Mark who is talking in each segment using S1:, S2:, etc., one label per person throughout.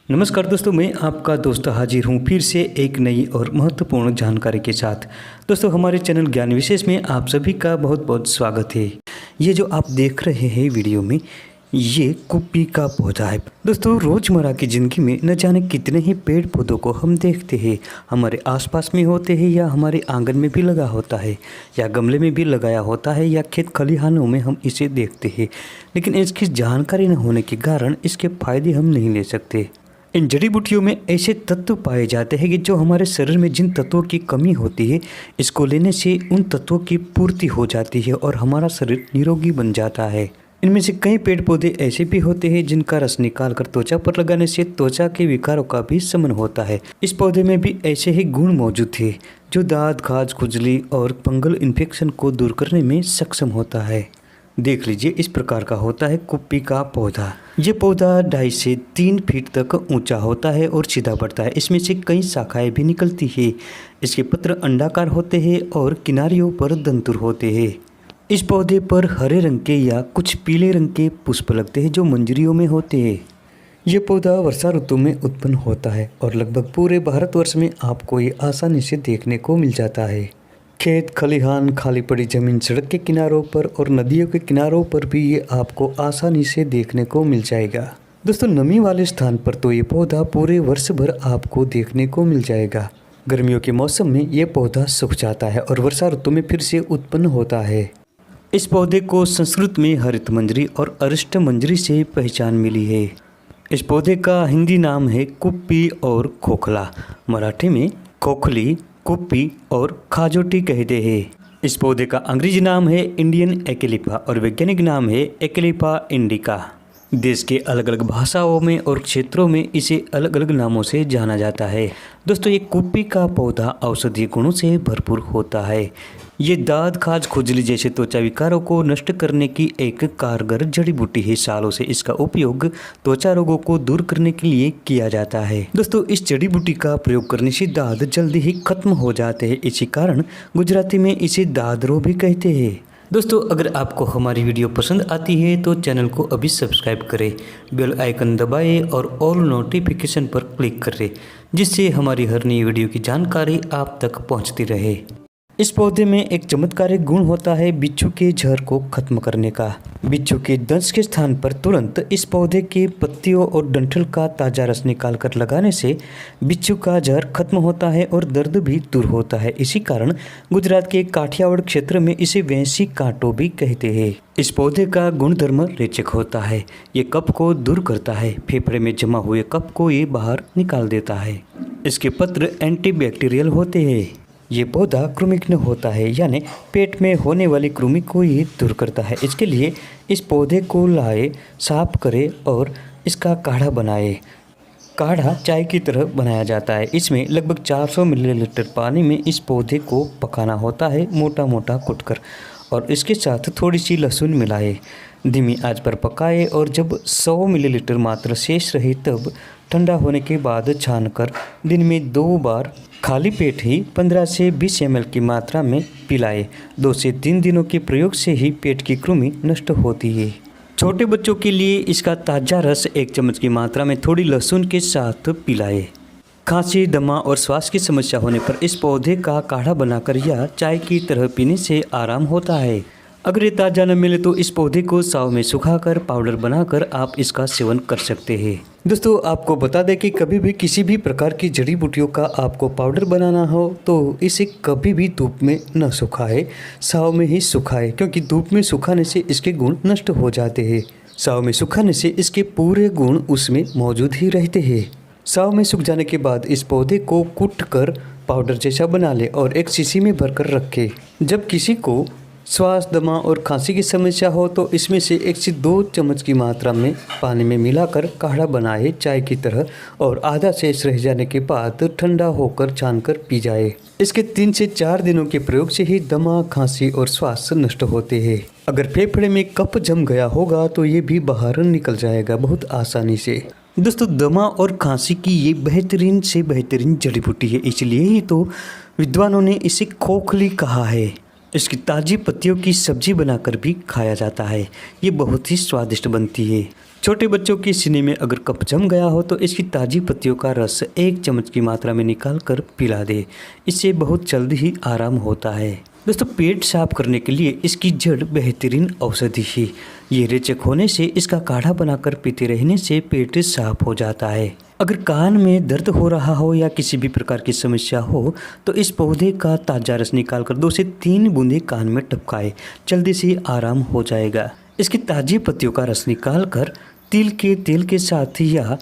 S1: नमस्कार दोस्तों, मैं आपका दोस्त हाजिर हूँ फिर से एक नई और महत्वपूर्ण जानकारी के साथ। दोस्तों, हमारे चैनल ज्ञान विशेष में आप सभी का बहुत बहुत स्वागत है। ये जो आप देख रहे हैं वीडियो में, ये कुप्पी का पौधा है। दोस्तों, रोज़मर्रा की ज़िंदगी में न जाने कितने ही पेड़ पौधों को हम देखते हैं। हमारे आसपास में होते हैं या हमारे आंगन में भी लगा होता है या गमले में भी लगाया होता है या खेत खलिहानों में हम इसे देखते हैं, लेकिन इसकी जानकारी न होने के कारण इसके फ़ायदे हम नहीं ले सकते। इन जड़ी बूटियों में ऐसे तत्व पाए जाते हैं कि जो हमारे शरीर में जिन तत्वों की कमी होती है, इसको लेने से उन तत्वों की पूर्ति हो जाती है और हमारा शरीर निरोगी बन जाता है। इनमें से कई पेड़ पौधे ऐसे भी होते हैं जिनका रस निकाल कर त्वचा पर लगाने से त्वचा के विकारों का भी शमन होता है। इस पौधे में भी ऐसे ही गुण मौजूद है जो दांत, खाज, खुजली और फंगल इन्फेक्शन को दूर करने में सक्षम होता है। देख लीजिए, इस प्रकार का होता है कुप्पी का पौधा। ये पौधा 2.5 से 3 फीट तक ऊंचा होता है और सीधा बढ़ता है। इसमें से कई शाखाएं भी निकलती है। इसके पत्र अंडाकार होते हैं और किनारियों पर दंतुर होते हैं। इस पौधे पर हरे रंग के या कुछ पीले रंग के पुष्प लगते हैं जो मंजरियों में होते हैं। ये पौधा वर्षा ऋतु में उत्पन्न होता है और लगभग पूरे भारतवर्ष में आपको ये आसानी से देखने को मिल जाता है। खेत खलिहान, खाली पड़ी जमीन, सड़क के किनारों पर और नदियों के किनारों पर भी ये आपको आसानी से देखने को मिल जाएगा। दोस्तों, नमी वाले स्थान पर तो ये पौधा पूरे वर्ष भर आपको देखने को मिल जाएगा। गर्मियों के मौसम में ये पौधा सूख जाता है और वर्षा ऋतु में फिर से उत्पन्न होता है। इस पौधे को संस्कृत में हरित मंजरी और अरिष्ट मंजरी से पहचान मिली है। इस पौधे का हिंदी नाम है कुप्पी और खोखला, मराठी में खोखली, कुप्पी और खाजोटी कहते हैं। इस पौधे का अंग्रेजी नाम है इंडियन एक्लिपा और वैज्ञानिक नाम है एक्लिपा इंडिका। देश के अलग अलग भाषाओं में और क्षेत्रों में इसे अलग अलग नामों से जाना जाता है। दोस्तों, ये कुप्पी का पौधा औषधीय गुणों से भरपूर होता है। ये दाद, खाज, खुजली जैसे त्वचा विकारों को नष्ट करने की एक कारगर जड़ी बूटी है। सालों से इसका उपयोग त्वचा रोगों को दूर करने के लिए किया जाता है। दोस्तों, इस जड़ी बूटी का प्रयोग करने से दाद जल्दी ही खत्म हो जाते हैं। इसी कारण गुजराती में इसे दादरो भी कहते हैं। दोस्तों, अगर आपको हमारी वीडियो पसंद आती है तो चैनल को अभी सब्सक्राइब करें, बेल आइकन दबाएं और ऑल नोटिफिकेशन पर क्लिक करें, जिससे हमारी हर नई वीडियो की जानकारी आप तक पहुंचती रहे। इस पौधे में एक चमत्कारिक गुण होता है बिच्छू के जहर को खत्म करने का। बिच्छू के दंश के स्थान पर तुरंत इस पौधे के पत्तियों और डंठल का ताज़ा रस निकाल कर लगाने से बिच्छू का जहर खत्म होता है और दर्द भी दूर होता है। इसी कारण गुजरात के काठियावाड़ क्षेत्र में इसे वैंसी कांटो भी कहते हैं। इस पौधे का गुणधर्म रेचक होता है। ये कफ को दूर करता है। फेफड़े में जमा हुए कफ को ये बाहर निकाल देता है। इसके पत्र एंटीबैक्टीरियल होते हैं। ये पौधा कृमिघ्न होता है, यानी पेट में होने वाली कृमि को ये दूर करता है। इसके लिए इस पौधे को लाए, साफ करें और इसका काढ़ा बनाए। काढ़ा चाय की तरह बनाया जाता है। इसमें लगभग 400 मिलीलीटर पानी में इस पौधे को पकाना होता है, मोटा मोटा कुटकर, और इसके साथ थोड़ी सी लहसुन मिलाए। धीमी आंच पर पकाए और जब 100 मिलीलीटर मात्र शेष रहे तब ठंडा होने के बाद छानकर दिन में 2 बार खाली पेट ही 15 से 20 ml की मात्रा में पिलाए। 2 से 3 दिनों के प्रयोग से ही पेट की कृमि नष्ट होती है। छोटे बच्चों के लिए इसका ताज़ा रस 1 चम्मच की मात्रा में थोड़ी लहसुन के साथ पिलाए। खांसी, दमा और श्वास की समस्या होने पर इस पौधे का काढ़ा बनाकर या चाय की तरह पीने से आराम होता है। अगर ये ताज़ा न मिले तो इस पौधे को साव में सुखाकर पाउडर बनाकर आप इसका सेवन कर सकते हैं। दोस्तों, आपको बता दें कि कभी भी किसी भी प्रकार की जड़ी बूटियों का आपको पाउडर बनाना हो तो इसे कभी भी धूप में न सुखाए, साव में ही सुखाए, क्योंकि धूप में सुखाने से इसके गुण नष्ट हो जाते हैं। साव में सुखाने से इसके पूरे गुण उसमें मौजूद ही रहते हैं। साव में सूख जाने के बाद इस पौधे को कूट कर पाउडर जैसा बना ले और एक शीशी में भरकर रखे। जब किसी को श्वास, दमा और खांसी की समस्या हो तो इसमें से 1 से 2 चम्मच की मात्रा में पानी में मिलाकर काढ़ा बनाए चाय की तरह, और आधा शेष रह जाने के बाद ठंडा होकर छानकर पी जाए। इसके 3 से 4 दिनों के प्रयोग से ही दमा, खांसी और श्वास नष्ट होते हैं। अगर फेफड़े में कफ जम गया होगा तो ये भी बाहर निकल जाएगा बहुत आसानी से। दोस्तों, दमा और खांसी की ये बेहतरीन से बेहतरीन जड़ी बूटी है, इसलिए ही तो विद्वानों ने इसे खोखली कहा है। इसकी ताज़ी पत्तियों की सब्जी बनाकर भी खाया जाता है। ये बहुत ही स्वादिष्ट बनती है। छोटे बच्चों के सीने में अगर कफ जम गया हो तो इसकी ताज़ी पत्तियों का रस 1 चम्मच की मात्रा में निकाल कर पिला दे। इससे बहुत जल्द ही आराम होता है। दोस्तों, पेट साफ करने के लिए इसकी जड़ बेहतरीन औषधि है। ये रेचक होने से इसका काढ़ा बनाकर पीते रहने से पेट साफ हो जाता है। अगर कान में दर्द हो रहा हो या किसी भी प्रकार की समस्या हो तो इस पौधे का ताज़ा रस निकालकर 2 से 3 बूंदे कान में टपकाएं, जल्दी से आराम हो जाएगा। इसकी ताज़ी पत्तियों का रस निकालकर तिल के तेल के साथ या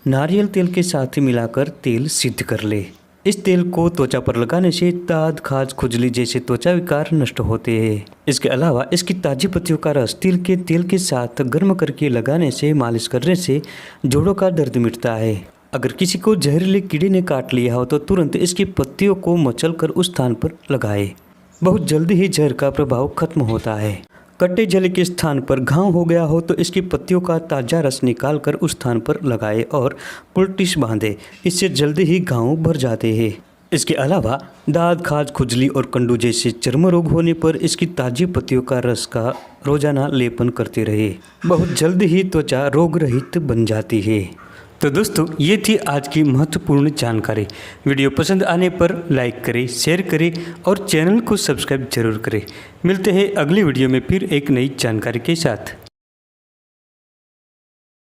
S1: नारियल तेल के साथ मिलाकर तेल सिद्ध कर ले। इस तेल को त्वचा पर लगाने से दाद, खाज, खुजली जैसे त्वचा विकार नष्ट होते हैं। इसके अलावा इसकी ताज़ी पत्तियों का रस तिल के तेल के साथ गर्म करके लगाने से, मालिश करने से जोड़ों का दर्द मिटता है। अगर किसी को जहरीले कीड़े ने काट लिया हो तो तुरंत इसकी पत्तियों को मचलकर उस स्थान पर लगाए। बहुत जल्दी ही जहर का प्रभाव खत्म होता है। कटे जले के स्थान पर घाव हो गया हो तो इसकी पत्तियों का ताज़ा रस निकालकर उस स्थान पर लगाए और पुलटिस बांधे। इससे जल्दी ही घाव भर जाते हैं। इसके अलावा दाद, खाज, खुजली और कंडू जैसे चर्म रोग होने पर इसकी ताज़ी पत्तियों का रस का रोजाना लेपन करते रहे। बहुत जल्द ही त्वचा रोग रहित बन जाती है। तो दोस्तों, ये थी आज की महत्वपूर्ण जानकारी। वीडियो पसंद आने पर लाइक करें, शेयर करें और चैनल को सब्सक्राइब जरूर करें। मिलते हैं अगली वीडियो में फिर एक नई जानकारी के साथ।